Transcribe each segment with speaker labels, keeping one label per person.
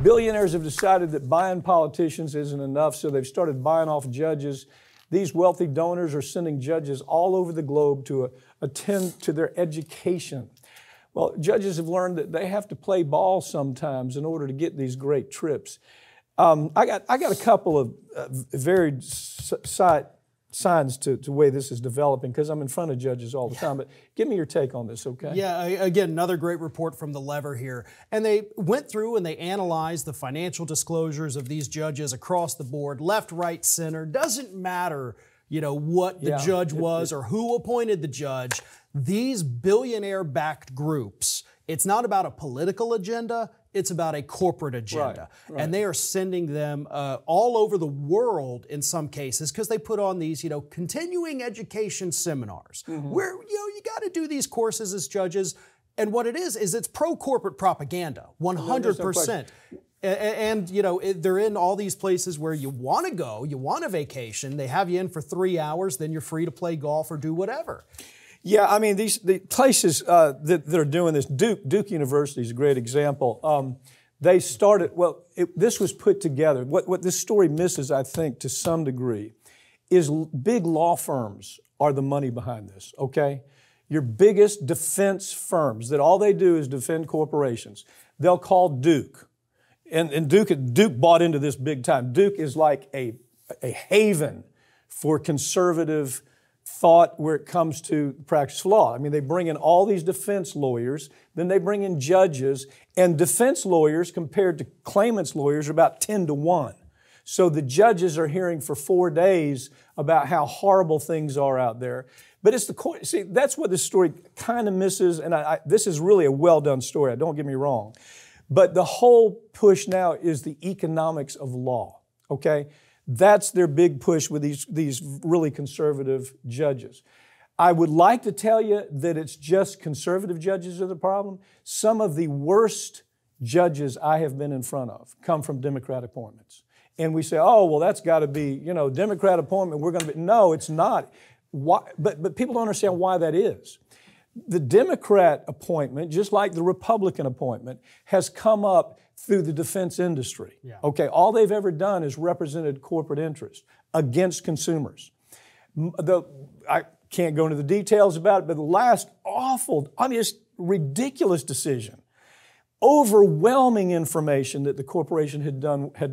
Speaker 1: Billionaires have decided that buying politicians isn't enough, so they've started buying off judges. These wealthy donors are sending judges all over the globe to attend to their education. Well, judges have learned that they have to play ball sometimes in order to get these great trips. I got a couple of varied signs to the way this is developing, because I'm in front of judges all the time. But give me your take on this, okay?
Speaker 2: Yeah, again, another great report from The Lever here. And they went through and they analyzed the financial disclosures of these judges across the board, left, right, center. Doesn't matter, what the judge was or who appointed the judge. These billionaire-backed groups, it's not about a political agenda, it's about a corporate agenda. Right. And they are sending them all over the world in some cases, because they put on these, continuing education seminars where, you got to do these courses as judges. And what it is it's pro-corporate propaganda, 100%. And, they're in all these places where you want to go, you want a vacation, they have you in for 3 hours, then you're free to play golf or do whatever.
Speaker 1: Yeah, I mean, the places that are doing this, Duke University is a great example. They started, this was put together. What this story misses, I think, to some degree, is big law firms are the money behind this, okay? Your biggest defense firms that all they do is defend corporations, they'll call Duke. And Duke bought into this big time. Duke is like a haven for conservative thought where it comes to practice law. I mean, they bring in all these defense lawyers, then they bring in judges, and defense lawyers compared to claimants' lawyers are about 10 to 1. So the judges are hearing for 4 days about how horrible things are out there. But it's the court. See, that's what this story kind of misses, and this is really a well-done story, don't get me wrong. But the whole push now is the economics of law, okay? That's their big push with these really conservative judges. I would like to tell you that it's just conservative judges are the problem. Some of the worst judges I have been in front of come from Democrat appointments. And we say, oh, well, that's got to be, Democrat appointment, we're going to be. No, it's not. Why? But people don't understand why that is. The Democrat appointment, just like the Republican appointment, has come up through the defense industry. Yeah. Okay, all they've ever done is represented corporate interest against consumers. I can't go into the details about it, but the last awful, ridiculous decision, overwhelming information that the corporation had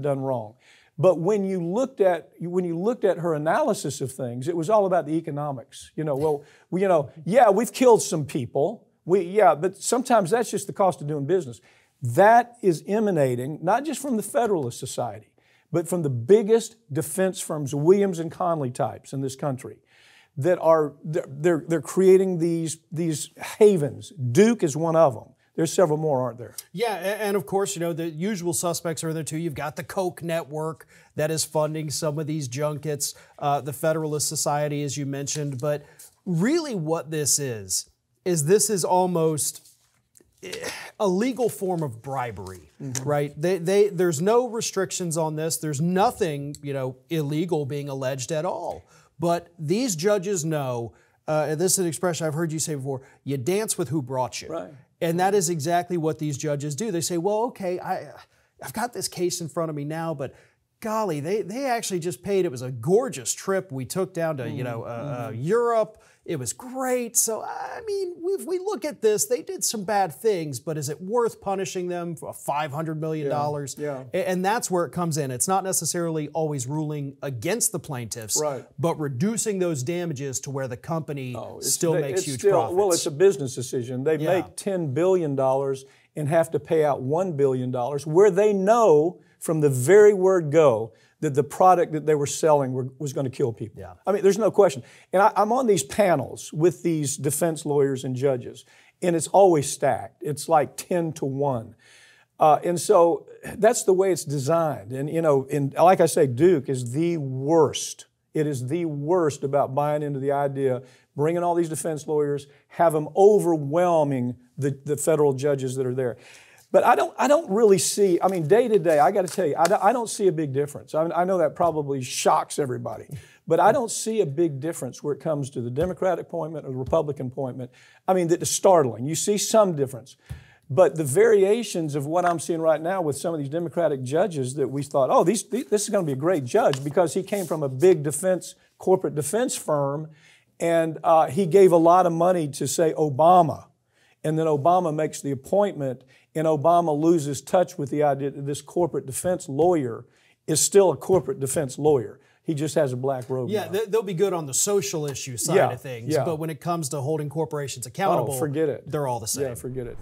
Speaker 1: done wrong. But when you looked at her analysis of things, it was all about the economics. We've killed some people. But sometimes that's just the cost of doing business. That is emanating not just from the Federalist Society, but from the biggest defense firms, Williams and Connolly types in this country, that they're creating these havens. Duke is one of them. There's several more, aren't there?
Speaker 2: Yeah, and of course, the usual suspects are there too. You've got the Koch network that is funding some of these junkets, the Federalist Society, as you mentioned. But really what this is this is almost a legal form of bribery, right? There's no restrictions on this. There's nothing, illegal being alleged at all. But these judges know, and this is an expression I've heard you say before, you dance with who brought you.
Speaker 1: Right.
Speaker 2: And that is exactly what these judges do. They say, well, okay, I've got this case in front of me now, but golly, they actually just paid. It was a gorgeous trip we took down to, Europe. It was great. So, if we look at this, they did some bad things, but is it worth punishing them for $500 million?
Speaker 1: Yeah.
Speaker 2: And that's where it comes in. It's not necessarily always ruling against the plaintiffs,
Speaker 1: right,
Speaker 2: but reducing those damages to where the company still makes huge profits.
Speaker 1: Well, it's a business decision. They make $10 billion and have to pay out $1 billion, where they know from the very word go that the product that they were selling was going to kill people. Yeah. There's no question. And I'm on these panels with these defense lawyers and judges, and it's always stacked. It's like 10 to 1. And so that's the way it's designed. And, like I say, Duke is the worst. It is the worst about buying into the idea, bringing all these defense lawyers, have them overwhelming the federal judges that are there. But I don't really see, day to day, I got to tell you, I don't see a big difference. I know that probably shocks everybody, but I don't see a big difference where it comes to the Democratic appointment or the Republican appointment. That is startling. You see some difference. But the variations of what I'm seeing right now with some of these Democratic judges that we thought, oh, this is going to be a great judge because he came from a big corporate defense firm, and he gave a lot of money to, say, Obama. And then Obama makes the appointment, and Obama loses touch with the idea that this corporate defense lawyer is still a corporate defense lawyer. He just has a black robe.
Speaker 2: Yeah,
Speaker 1: now.
Speaker 2: They'll be good on the social issue side of things, but when it comes to holding corporations accountable,
Speaker 1: forget it.
Speaker 2: They're all the same.
Speaker 1: Yeah, forget it.